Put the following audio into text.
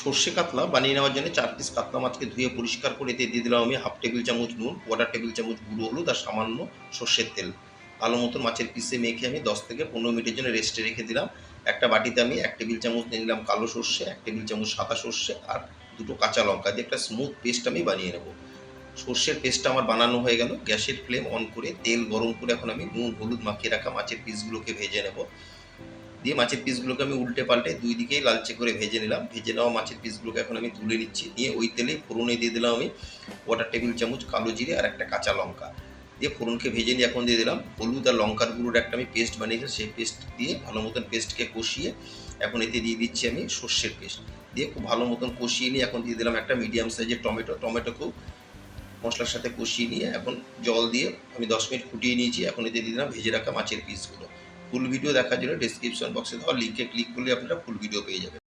সর্ষে কাতলা বানিয়ে নেওয়ার জন্য 4 পিস কাতলা মাছকে ধুয়ে পরিষ্কার করে এতে দিয়ে দিলাম আমি হাফ টেবিল চামচ নুন, কোয়ার্টার টেবিল চামচ গুঁড়ো হলুদ আর সামান্য সর্ষের তেল। ভালো মতন মাছের পিসে মেখে আমি 10 থেকে 15 মিনিটের জন্য রেস্টে রেখে দিলাম। একটা বাটিতে আমি 1 টেবিল চামচ নিয়ে নিলাম কালো সর্ষে, 1 টেবিল চামচ সাদা সর্ষে আর 2টো কাঁচা লঙ্কা দিয়ে একটা স্মুথ পেস্ট আমি বানিয়ে নেব। সর্ষের পেস্টটা আমার বানানো হয়ে গেল। গ্যাসের ফ্লেম অন করে তেল গরম করে এখন আমি নুন হলুদ মাখিয়ে রাখা মাছের পিসগুলোকে ভেজে নেব। দিয়ে মাছের পিসগুলোকে আমি উল্টে পাল্টে দুই দিকেই লালচে করে ভেজে নিলাম। ভেজে নেওয়া মাছের পিসগুলোকে এখন আমি তুলে নিচ্ছি। নিয়ে ওই তেলেই ফোড়নে দিয়ে দিলাম আমি কোয়ার্টার টেবিল চামচ কালো জিরে আর একটা কাঁচা লঙ্কা। দিয়ে ফোড়নকে ভেজে নিয়ে এখন দিয়ে দিলাম হলুদ আর লঙ্কার গুঁড়োর একটা আমি পেস্ট বানিয়েছি, সেই পেস্ট দিয়ে ভালো মতন পেস্টকে কষিয়ে এখন এতে দিয়ে দিচ্ছি আমি সর্ষের পেস্ট। দিয়ে খুব ভালো মতন কষিয়ে নিয়ে এখন দিয়ে দিলাম একটা মিডিয়াম সাইজের টমেটোকেও মশলার সাথে কষিয়ে নিয়ে এখন জল দিয়ে আমি 10 মিনিট ফুটিয়ে নিয়েছি। এখন এতে দিয়ে দিলাম ভেজে রাখা মাছের পিসগুলো। ফুল ভিডিও দেখার জন্য ডেসক্রিপশন বক্সে দেওয়া লিঙ্কে ক্লিক করলে আপনারা ফুল ভিডিও পেয়ে যাবেন।